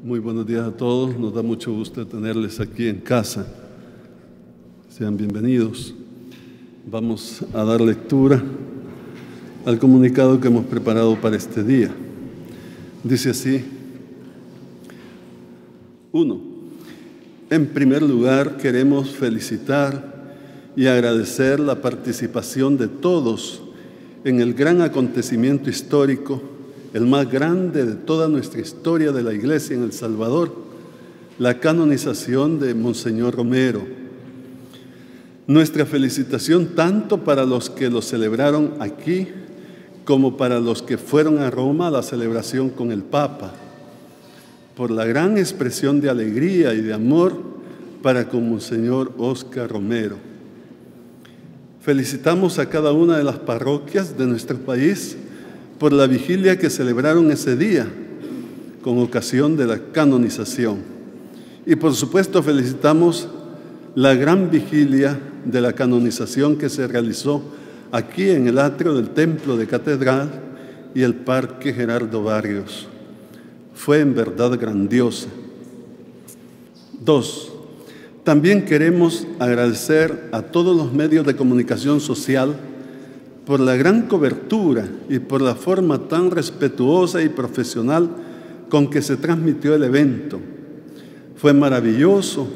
Muy buenos días a todos, nos da mucho gusto tenerles aquí en casa. Sean bienvenidos. Vamos a dar lectura al comunicado que hemos preparado para este día. Dice así: 1. En primer lugar, queremos felicitar y agradecer la participación de todos en el gran acontecimiento histórico, el más grande de toda nuestra historia de la Iglesia en El Salvador, la canonización de Monseñor Romero. Nuestra felicitación tanto para los que lo celebraron aquí como para los que fueron a Roma a la celebración con el Papa, por la gran expresión de alegría y de amor para con Monseñor Óscar Romero. Felicitamos a cada una de las parroquias de nuestro país por la vigilia que celebraron ese día con ocasión de la canonización. Y por supuesto felicitamos la gran vigilia de la canonización que se realizó aquí en el atrio del Templo de Catedral y el Parque Gerardo Barrios. Fue en verdad grandiosa. 2. También queremos agradecer a todos los medios de comunicación social por la gran cobertura y por la forma tan respetuosa y profesional con que se transmitió el evento. Fue maravilloso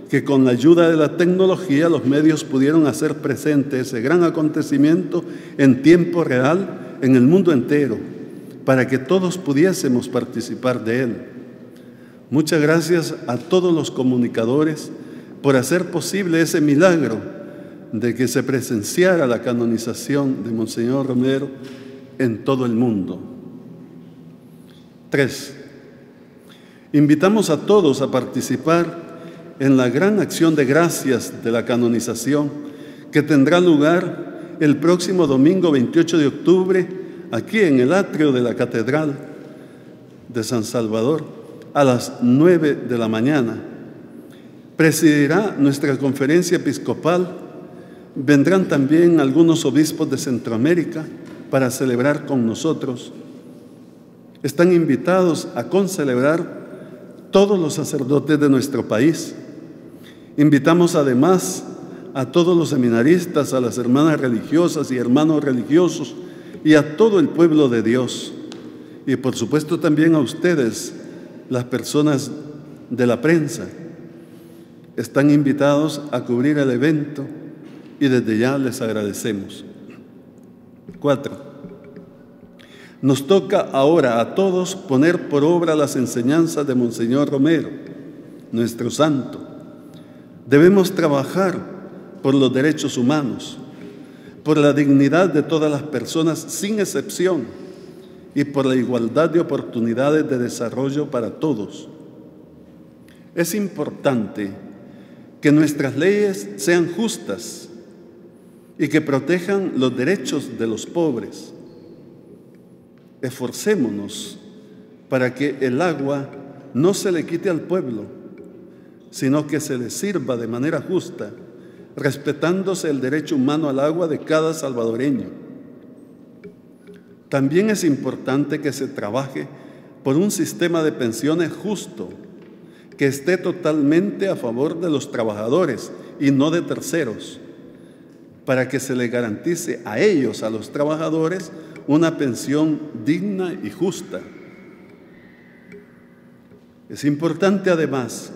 que con la ayuda de la tecnología los medios pudieron hacer presente ese gran acontecimiento en tiempo real en el mundo entero, para que todos pudiésemos participar de él. Muchas gracias a todos los comunicadores por hacer posible ese milagro de que se presenciara la canonización de Monseñor Romero en todo el mundo. 3. Invitamos a todos a participar en la gran acción de gracias de la canonización que tendrá lugar el próximo domingo 28 de octubre aquí en el atrio de la Catedral de San Salvador a las 9 de la mañana. Presidirá nuestra conferencia episcopal. Vendrán también algunos obispos de Centroamérica para celebrar con nosotros. Están invitados a concelebrar todos los sacerdotes de nuestro país. Invitamos además a todos los seminaristas, a las hermanas religiosas y hermanos religiosos y a todo el pueblo de Dios. Y por supuesto también a ustedes, las personas de la prensa. Están invitados a cubrir el evento y desde ya les agradecemos. 4. Nos toca ahora a todos poner por obra las enseñanzas de Monseñor Romero, nuestro santo. Debemos trabajar por los derechos humanos, por la dignidad de todas las personas sin excepción y por la igualdad de oportunidades de desarrollo para todos. Es importante que nuestras leyes sean justas y que protejan los derechos de los pobres. Esforcémonos para que el agua no se le quite al pueblo, sino que se le sirva de manera justa, respetándose el derecho humano al agua de cada salvadoreño. También es importante que se trabaje por un sistema de pensiones justo, que esté totalmente a favor de los trabajadores y no de terceros, para que se les garantice a ellos, a los trabajadores, una pensión digna y justa. Es importante además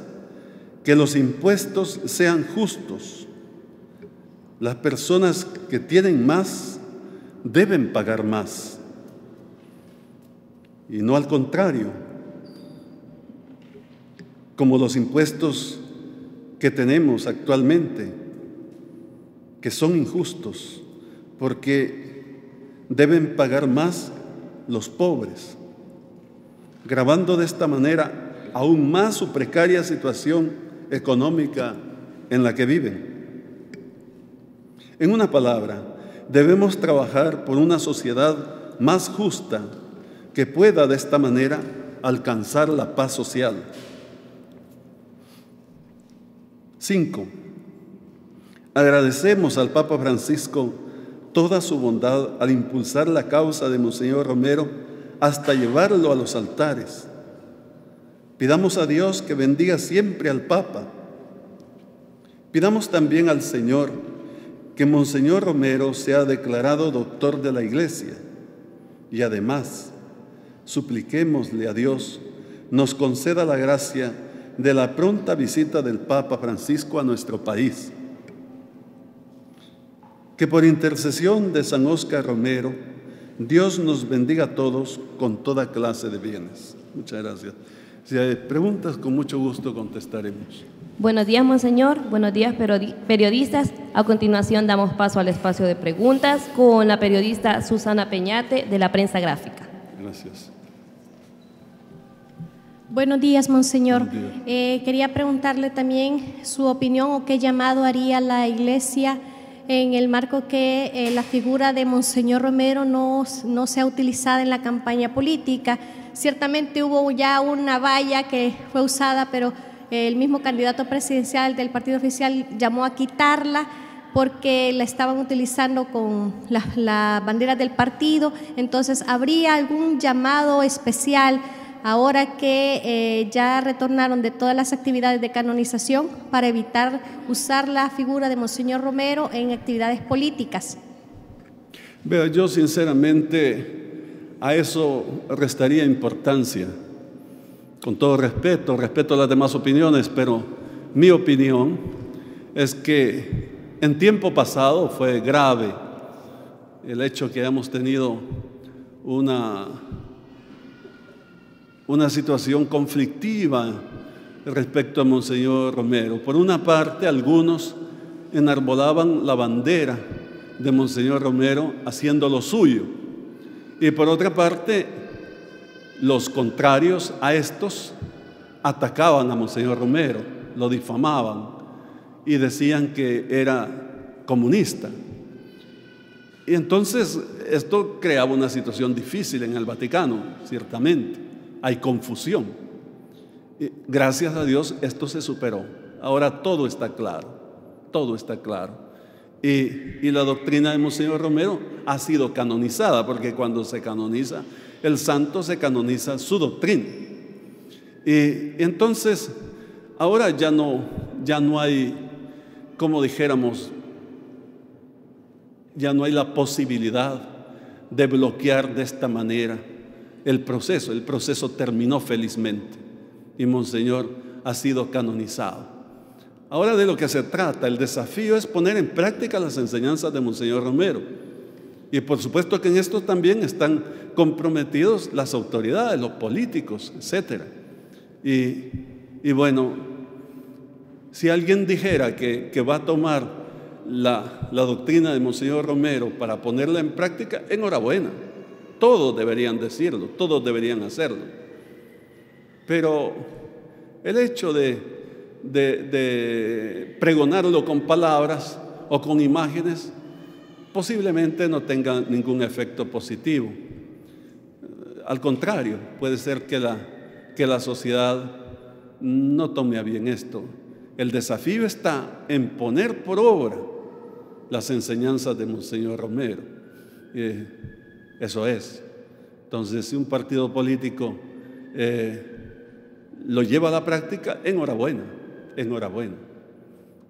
que los impuestos sean justos. Las personas que tienen más deben pagar más, y no al contrario, como los impuestos que tenemos actualmente, que son injustos, porque deben pagar más los pobres, gravando de esta manera aún más su precaria situación económica en la que viven. En una palabra, debemos trabajar por una sociedad más justa que pueda de esta manera alcanzar la paz social. 5. Agradecemos al Papa Francisco toda su bondad al impulsar la causa de Monseñor Romero hasta llevarlo a los altares. Pidamos a Dios que bendiga siempre al Papa. Pidamos también al Señor que Monseñor Romero sea declarado doctor de la Iglesia. Y además, supliquémosle a Dios nos conceda la gracia de la pronta visita del Papa Francisco a nuestro país. Que por intercesión de San Óscar Romero, Dios nos bendiga a todos con toda clase de bienes. Muchas gracias. Si hay preguntas, con mucho gusto contestaremos. Buenos días, Monseñor. Buenos días, periodistas. A continuación damos paso al espacio de preguntas con la periodista Susana Peñate de la Prensa Gráfica. Gracias. Buenos días, Monseñor. Buenos días. Quería preguntarle también su opinión o qué llamado haría la Iglesia en el marco que la figura de Monseñor Romero no sea utilizada en la campaña política. Ciertamente hubo ya una valla que fue usada, pero el mismo candidato presidencial del partido oficial llamó a quitarla porque la estaban utilizando con la bandera del partido. Entonces, ¿habría algún llamado especial ahora que ya retornaron de todas las actividades de canonización para evitar usar la figura de Monseñor Romero en actividades políticas? Vea, yo sinceramente a eso restaría importancia. Con todo respeto a las demás opiniones, pero mi opinión es que en tiempo pasado fue grave el hecho que hayamos tenido una situación conflictiva respecto a Monseñor Romero. Por una parte, algunos enarbolaban la bandera de Monseñor Romero haciendo lo suyo, y por otra parte, los contrarios a estos atacaban a Monseñor Romero, lo difamaban y decían que era comunista. Y entonces esto creaba una situación difícil en el Vaticano, ciertamente. Hay confusión. Y gracias a Dios esto se superó. Ahora todo está claro, todo está claro. Y la doctrina de Monseñor Romero ha sido canonizada, porque cuando se canoniza el santo, se canoniza su doctrina. Y entonces, ahora ya no hay, como dijéramos, ya no hay la posibilidad de bloquear de esta manera el proceso. El proceso terminó felizmente y Monseñor ha sido canonizado. Ahora de lo que se trata, el desafío es poner en práctica las enseñanzas de Monseñor Romero. Y por supuesto que en esto también están comprometidos las autoridades, los políticos, etc. Y bueno, si alguien dijera que va a tomar la doctrina de Monseñor Romero para ponerla en práctica, enhorabuena. Todos deberían decirlo, todos deberían hacerlo. Pero el hecho de pregonarlo con palabras o con imágenes posiblemente no tenga ningún efecto positivo. Al contrario, puede ser que la sociedad no tome a bien esto. El desafío está en poner por obra las enseñanzas de Monseñor Romero. Eso es. Entonces, si un partido político lo lleva a la práctica, enhorabuena.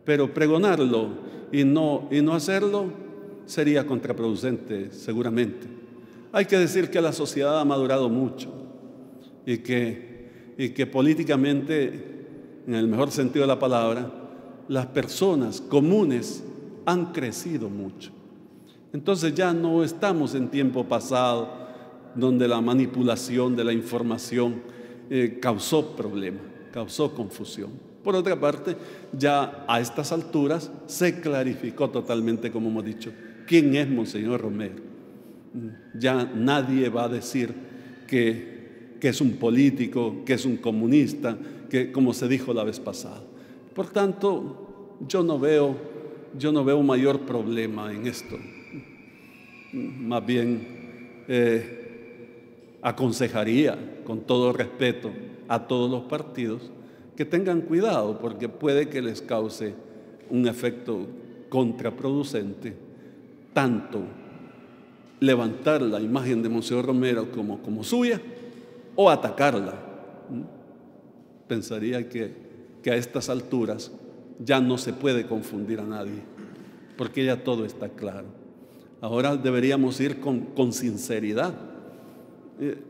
Pero pregonarlo y no hacerlo sería contraproducente, seguramente. Hay que decir que la sociedad ha madurado mucho y que políticamente, en el mejor sentido de la palabra, las personas comunes han crecido mucho. Entonces ya no estamos en tiempo pasado donde la manipulación de la información causó problema, causó confusión. Por otra parte, ya a estas alturas se clarificó totalmente, como hemos dicho, quién es Monseñor Romero. Ya nadie va a decir que es un político, que es un comunista, que como se dijo la vez pasada. Por tanto, yo no veo mayor problema en esto. Más bien aconsejaría, con todo respeto a todos los partidos, que tengan cuidado, porque puede que les cause un efecto contraproducente, tanto levantar la imagen de Monseñor Romero como suya, o atacarla. pensaría que a estas alturas ya no se puede confundir a nadie, porque ya todo está claro. Ahora deberíamos ir con sinceridad,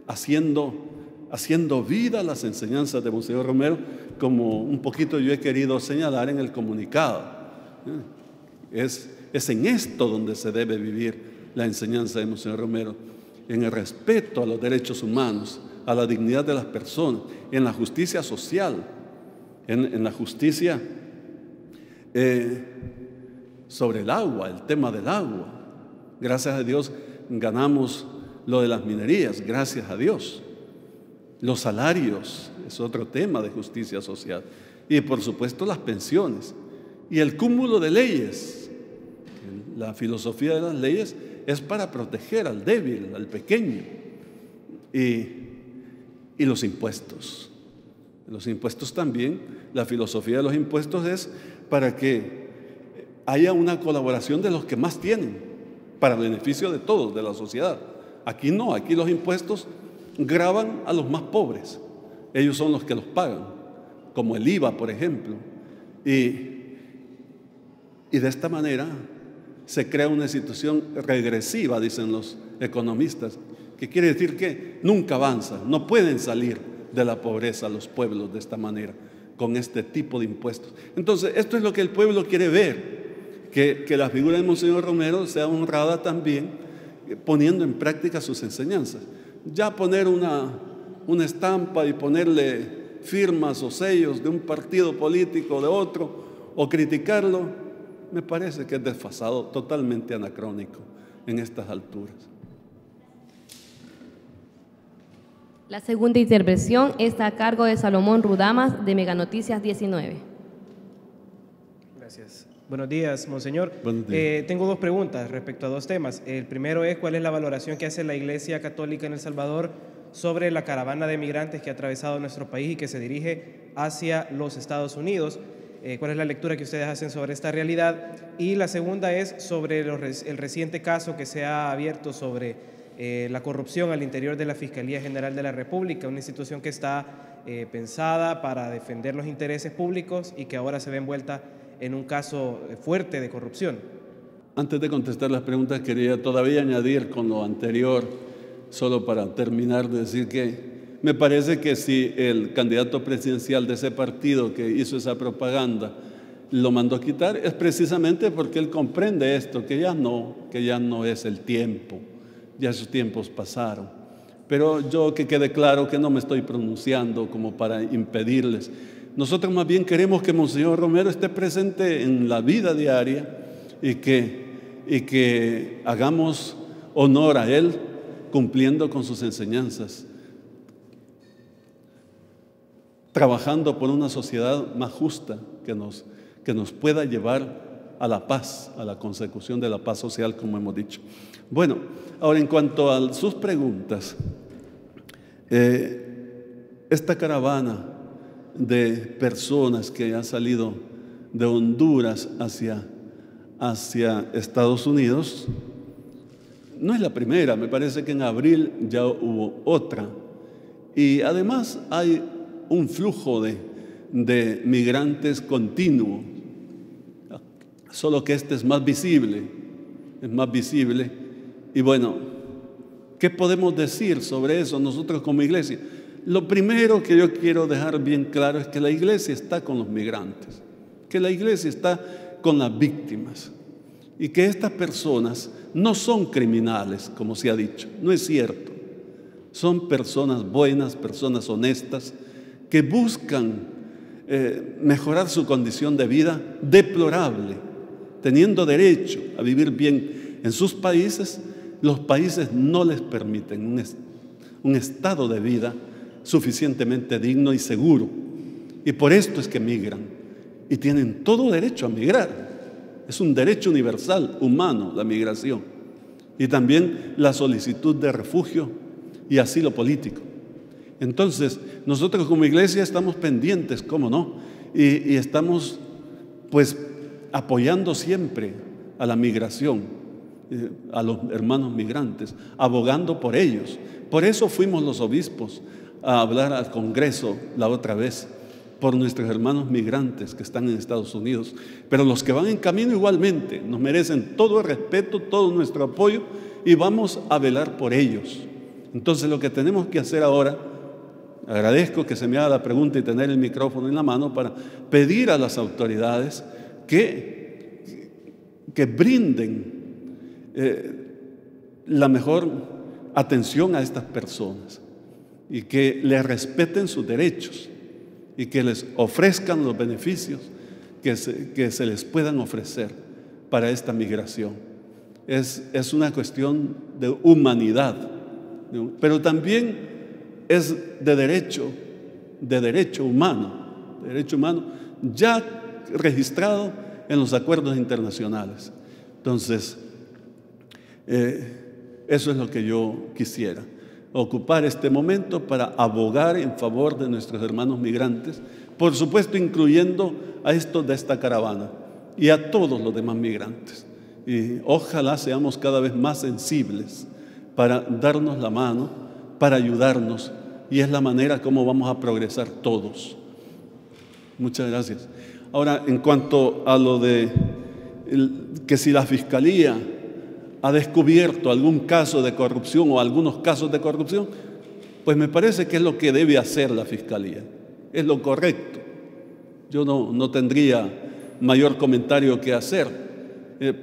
haciendo vida las enseñanzas de Monseñor Romero, como un poquito yo he querido señalar en el comunicado. Es en esto donde se debe vivir la enseñanza de Monseñor Romero, en el respeto a los derechos humanos, a la dignidad de las personas, en la justicia social, en la justicia sobre el agua, el tema del agua. Gracias a Dios ganamos lo de las minerías, gracias a Dios. Los salarios es otro tema de justicia social. Y por supuesto las pensiones. Y el cúmulo de leyes. La filosofía de las leyes es para proteger al débil, al pequeño. Y los impuestos. Los impuestos también, la filosofía de los impuestos es para que haya una colaboración de los que más tienen, para beneficio de todos, de la sociedad. Aquí no, aquí los impuestos gravan a los más pobres. Ellos son los que los pagan, como el IVA, por ejemplo. Y de esta manera se crea una situación regresiva, dicen los economistas, que quiere decir que nunca avanzan, no pueden salir de la pobreza los pueblos de esta manera, con este tipo de impuestos. Entonces, esto es lo que el pueblo quiere ver, que la figura de Monseñor Romero sea honrada también, poniendo en práctica sus enseñanzas. Ya poner una estampa y ponerle firmas o sellos de un partido político o de otro, o criticarlo, me parece que es desfasado, totalmente anacrónico en estas alturas. La segunda intervención está a cargo de Salomón Rudamas, de Meganoticias 19. Gracias. Buenos días, Monseñor. Buenos días. Tengo dos preguntas respecto a dos temas. El primero es, ¿cuál es la valoración que hace la Iglesia Católica en El Salvador sobre la caravana de migrantes que ha atravesado nuestro país y que se dirige hacia los Estados Unidos? ¿Cuál es la lectura que ustedes hacen sobre esta realidad? Y la segunda es sobre el reciente caso que se ha abierto sobre la corrupción al interior de la Fiscalía General de la República, una institución que está pensada para defender los intereses públicos y que ahora se ve envuelta en un caso fuerte de corrupción. Antes de contestar las preguntas, quería todavía añadir con lo anterior, solo para terminar de decir que me parece que si el candidato presidencial de ese partido que hizo esa propaganda lo mandó a quitar, es precisamente porque él comprende esto, que ya no es el tiempo, ya esos tiempos pasaron. Pero yo, que quede claro que no me estoy pronunciando como para impedirles. Nosotros más bien queremos que Monseñor Romero esté presente en la vida diaria y que hagamos honor a él cumpliendo con sus enseñanzas, trabajando por una sociedad más justa que nos pueda llevar a la paz, a la consecución de la paz social, como hemos dicho. Bueno, ahora en cuanto a sus preguntas, esta caravana de personas que ha salido de Honduras hacia Estados Unidos no es la primera, me parece que en abril ya hubo otra. Y además hay un flujo de migrantes continuo, solo que este es más visible. Y bueno, ¿qué podemos decir sobre eso nosotros como iglesia? Lo primero que yo quiero dejar bien claro es que la iglesia está con los migrantes, que la iglesia está con las víctimas y que estas personas no son criminales, como se ha dicho, no es cierto. Son personas buenas, personas honestas, que buscan mejorar su condición de vida deplorable, teniendo derecho a vivir bien en sus países. Los países no les permiten un estado de vida suficientemente digno y seguro. Y por esto es que migran. Y tienen todo derecho a migrar. Es un derecho universal, humano, la migración. Y también la solicitud de refugio y asilo político. Entonces, nosotros como iglesia estamos pendientes, ¿cómo no? Y estamos, pues, apoyando siempre a la migración, a los hermanos migrantes, abogando por ellos. Por eso fuimos los obispos a hablar al Congreso la otra vez, por nuestros hermanos migrantes que están en Estados Unidos, pero los que van en camino igualmente nos merecen todo el respeto, todo nuestro apoyo, y vamos a velar por ellos. Entonces lo que tenemos que hacer ahora, agradezco que se me haga la pregunta y tener el micrófono en la mano para pedir a las autoridades que brinden la mejor atención a estas personas y que les respeten sus derechos y que les ofrezcan los beneficios que se les puedan ofrecer para esta migración. Es una cuestión de humanidad, ¿no? Pero también es de derecho humano ya registrado en los acuerdos internacionales. Entonces, eso es lo que yo quisiera, ocupar este momento para abogar en favor de nuestros hermanos migrantes, por supuesto incluyendo a estos de esta caravana y a todos los demás migrantes. Y ojalá seamos cada vez más sensibles para darnos la mano, para ayudarnos, y es la manera como vamos a progresar todos. Muchas gracias. Ahora, en cuanto a lo de que si la Fiscalía ha descubierto algún caso de corrupción o algunos casos de corrupción, pues me parece que es lo que debe hacer la Fiscalía, es lo correcto. Yo no tendría mayor comentario que hacer,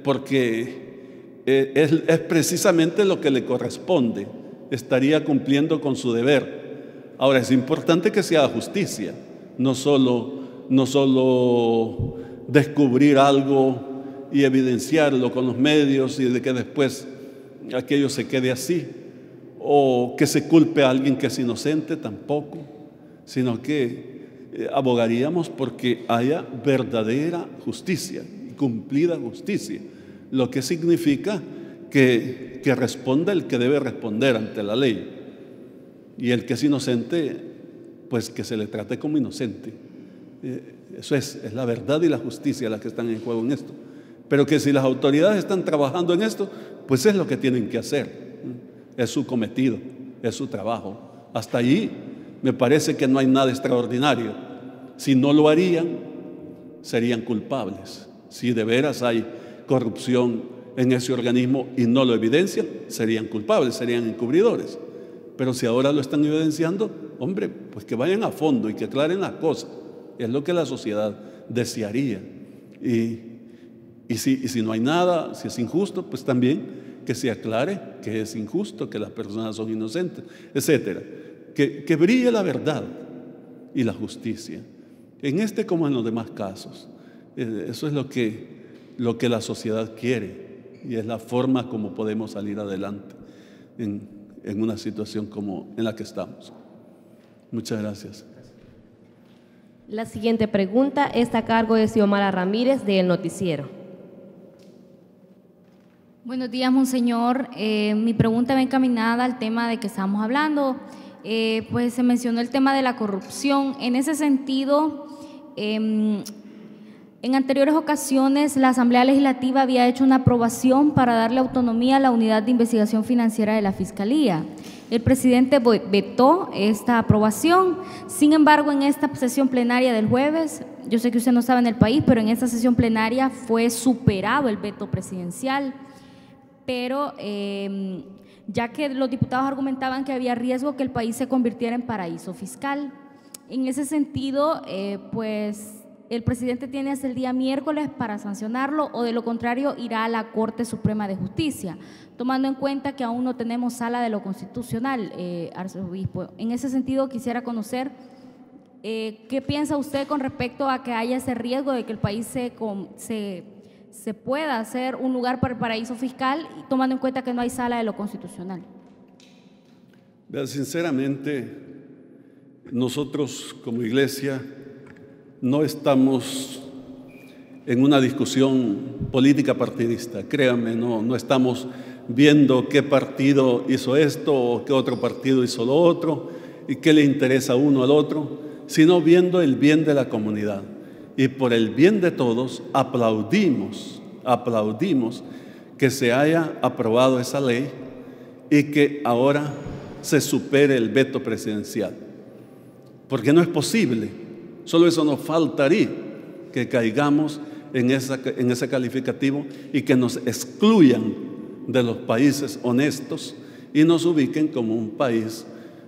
porque es precisamente lo que le corresponde, estaría cumpliendo con su deber. Ahora, es importante que se haga justicia, no solo descubrir algo y evidenciarlo con los medios y de que después aquello se quede así, o que se culpe a alguien que es inocente, tampoco, sino que abogaríamos porque haya verdadera justicia, cumplida justicia, lo que significa que responda el que debe responder ante la ley, y el que es inocente, pues que se le trate como inocente. Eso es la verdad y la justicia las que están en juego en esto. Pero que si las autoridades están trabajando en esto, pues es lo que tienen que hacer. Es su cometido, es su trabajo. Hasta allí me parece que no hay nada extraordinario. Si no lo harían, serían culpables. Si de veras hay corrupción en ese organismo y no lo evidencian, serían culpables, serían encubridores. Pero si ahora lo están evidenciando, hombre, pues que vayan a fondo y que aclaren las cosas. Es lo que la sociedad desearía. Y si no hay nada, si es injusto, pues también que se aclare que es injusto, que las personas son inocentes, etcétera. Que brille la verdad y la justicia, en este como en los demás casos. Eso es lo que la sociedad quiere y es la forma como podemos salir adelante en una situación como en la que estamos. Muchas gracias. La siguiente pregunta está a cargo de Xiomara Ramírez, de El Noticiero. Buenos días, monseñor. Mi pregunta va encaminada al tema de que estamos hablando. Pues se mencionó el tema de la corrupción. En ese sentido, en anteriores ocasiones la Asamblea Legislativa había hecho una aprobación para darle autonomía a la Unidad de Investigación Financiera de la Fiscalía. El presidente vetó esta aprobación. Sin embargo, en esta sesión plenaria del jueves, yo sé que usted no estaba en el país, pero en esta sesión plenaria fue superado el veto presidencial. Pero ya que los diputados argumentaban que había riesgo que el país se convirtiera en paraíso fiscal. En ese sentido, pues el presidente tiene hasta el día miércoles para sancionarlo, o de lo contrario irá a la Corte Suprema de Justicia, tomando en cuenta que aún no tenemos sala de lo constitucional, arzobispo. En ese sentido quisiera conocer qué piensa usted con respecto a que haya ese riesgo de que el país se pueda hacer un lugar para el paraíso fiscal, tomando en cuenta que no hay sala de lo constitucional. Sinceramente, nosotros como iglesia no estamos en una discusión política partidista, créanme, no estamos viendo qué partido hizo esto o qué otro partido hizo lo otro y qué le interesa a uno al otro, sino viendo el bien de la comunidad. Y por el bien de todos aplaudimos que se haya aprobado esa ley y que ahora se supere el veto presidencial. Porque no es posible Solo eso nos faltaría, que caigamos en ese calificativo y que nos excluyan de los países honestos y nos ubiquen como un país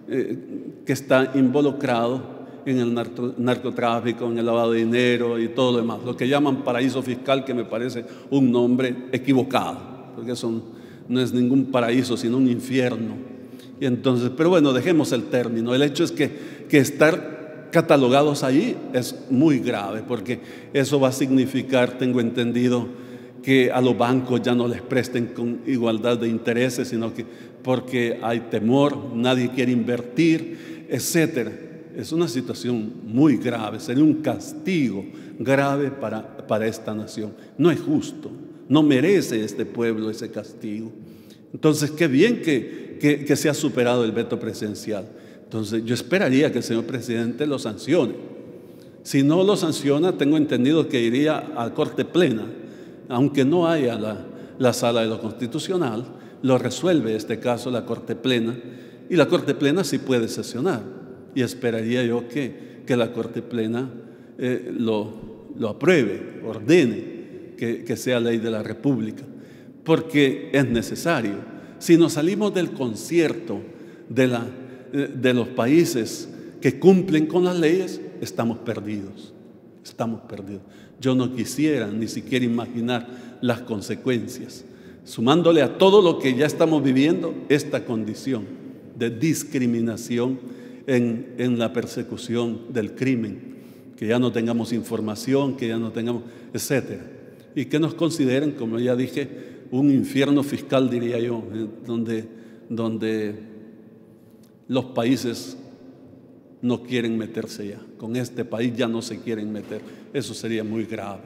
que está involucrado en el narcotráfico, en el lavado de dinero y todo lo demás, lo que llaman paraíso fiscal, que me parece un nombre equivocado, porque eso no es ningún paraíso, sino un infierno. Y entonces, pero bueno, dejemos el término. El hecho es que estar catalogados ahí es muy grave, porque eso va a significar, tengo entendido, que a los bancos ya no les presten con igualdad de intereses, sino que porque hay temor, nadie quiere invertir, etcétera. Es una situación muy grave, sería un castigo grave para esta nación. No es justo, no merece este pueblo ese castigo. Entonces, qué bien que se ha superado el veto presidencial. Entonces, yo esperaría que el señor presidente lo sancione. Si no lo sanciona, tengo entendido que iría a Corte Plena, aunque no haya la Sala de lo Constitucional, lo resuelve este caso la Corte Plena, y la Corte Plena sí puede sesionar. Y esperaría yo que la Corte Plena lo apruebe, ordene que sea ley de la República, porque es necesario. Si nos salimos del concierto de los países que cumplen con las leyes, estamos perdidos, estamos perdidos. Yo no quisiera ni siquiera imaginar las consecuencias, sumándole a todo lo que ya estamos viviendo, esta condición de discriminación en la persecución del crimen, que ya no tengamos información, que ya no tengamos, etcétera, y que nos consideren, como ya dije, un infierno fiscal, diría yo, donde los países no quieren meterse ya. Con este país ya no se quieren meter. Eso sería muy grave.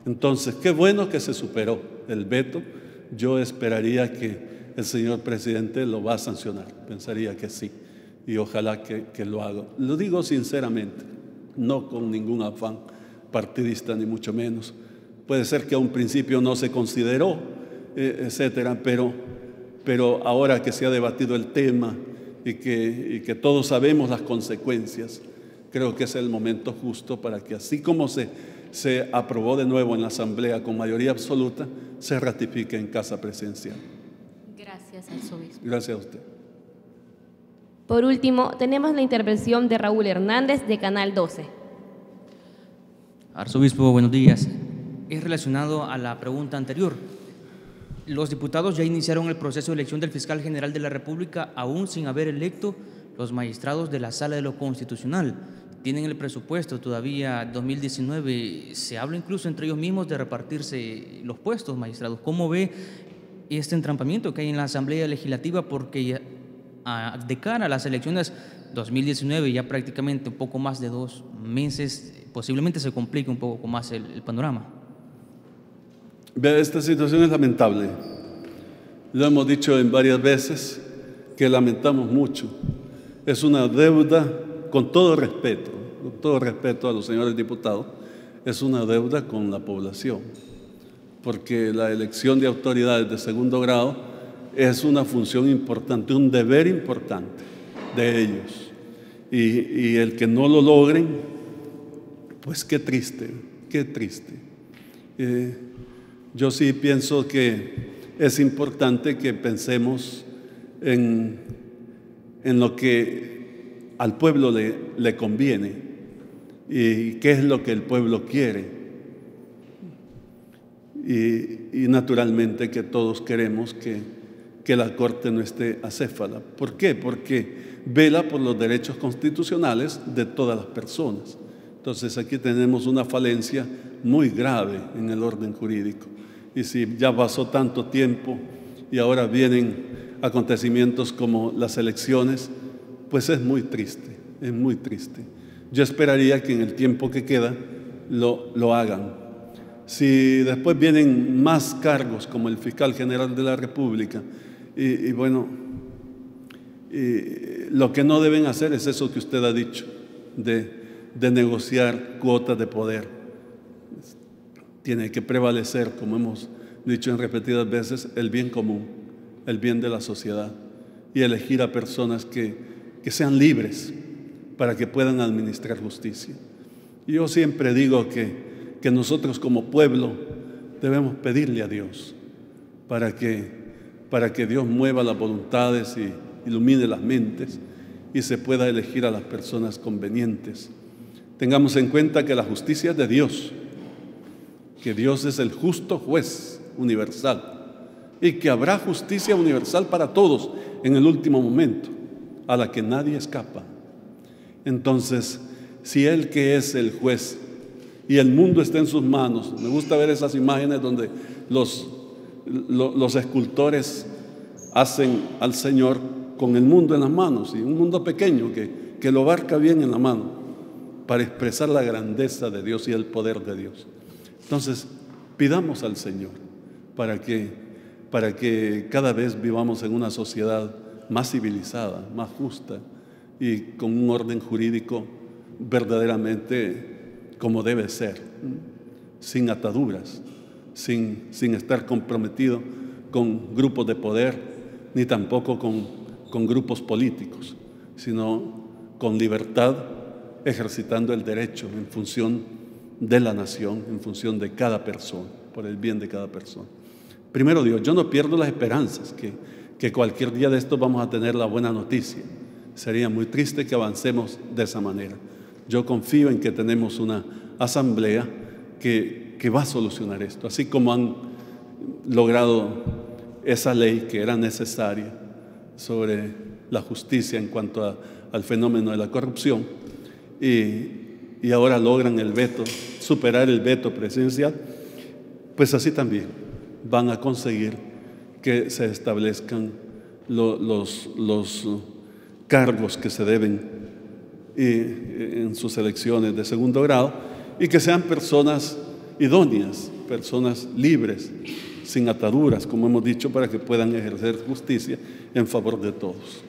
Entonces, qué bueno que se superó el veto. Yo esperaría que el señor presidente lo va a sancionar. Pensaría que sí. Y ojalá que lo haga. Lo digo sinceramente, no con ningún afán partidista ni mucho menos. Puede ser que a un principio no se consideró, etcétera, pero ahora que se ha debatido el tema y que todos sabemos las consecuencias, creo que es el momento justo para que, así como se aprobó de nuevo en la Asamblea con mayoría absoluta, se ratifique en Casa Presidencial. Gracias, arzobispo. Gracias a usted. Por último, tenemos la intervención de Raúl Hernández de Canal 12. Arzobispo, buenos días. Es relacionado a la pregunta anterior. Los diputados ya iniciaron el proceso de elección del fiscal general de la República, aún sin haber electo los magistrados de la Sala de lo Constitucional. Tienen el presupuesto todavía 2019. Se habla incluso entre ellos mismos de repartirse los puestos magistrados. ¿Cómo ve este entrampamiento que hay en la Asamblea Legislativa? Porque de cara a las elecciones 2019, ya prácticamente un poco más de 2 meses, posiblemente se complique un poco más el panorama. Esta situación es lamentable. Lo hemos dicho en varias veces, que lamentamos mucho. Es una deuda, con todo respeto a los señores diputados, es una deuda con la población, porque la elección de autoridades de segundo grado es una función importante, un deber importante de ellos. Y el que no lo logren, pues qué triste, qué triste. Yo sí pienso que es importante que pensemos en lo que al pueblo le conviene y qué es lo que el pueblo quiere. Y naturalmente que todos queremos que la Corte no esté acéfala. ¿Por qué? Porque vela por los derechos constitucionales de todas las personas. Entonces aquí tenemos una falencia muy grave en el orden jurídico. Y si ya pasó tanto tiempo y ahora vienen acontecimientos como las elecciones, pues es muy triste, es muy triste. Yo esperaría que en el tiempo que queda lo hagan. Si después vienen más cargos como el fiscal general de la República, y bueno, lo que no deben hacer es eso que usted ha dicho, de negociar cuotas de poder. Tiene que prevalecer, como hemos dicho en repetidas veces, el bien común, el bien de la sociedad, y elegir a personas que sean libres para que puedan administrar justicia. Yo siempre digo que nosotros como pueblo debemos pedirle a Dios para que Dios mueva las voluntades y ilumine las mentes y se pueda elegir a las personas convenientes. Tengamos en cuenta que la justicia es de Dios, que Dios es el justo juez universal y que habrá justicia universal para todos en el último momento, a la que nadie escapa. Entonces, si Él, que es el juez y el mundo está en sus manos, me gusta ver esas imágenes donde los escultores hacen al Señor con el mundo en las manos, y un mundo pequeño que lo abarca bien en la mano para expresar la grandeza de Dios y el poder de Dios. Entonces, pidamos al Señor para que cada vez vivamos en una sociedad más civilizada, más justa y con un orden jurídico verdaderamente como debe ser, sin ataduras, sin estar comprometido con grupos de poder, ni tampoco con grupos políticos, sino con libertad, ejercitando el derecho en función de la nación, en función de cada persona, por el bien de cada persona. Primero Dios, yo no pierdo las esperanzas que cualquier día de estos vamos a tener la buena noticia. Sería muy triste que avancemos de esa manera. Yo confío en que tenemos una asamblea que va a solucionar esto, así como han logrado esa ley que era necesaria sobre la justicia en cuanto al fenómeno de la corrupción, y ahora logran el veto, superar el veto presidencial, pues así también van a conseguir que se establezcan los cargos que se deben en sus elecciones de segundo grado, y que sean personas idóneas, personas libres, sin ataduras, como hemos dicho, para que puedan ejercer justicia en favor de todos.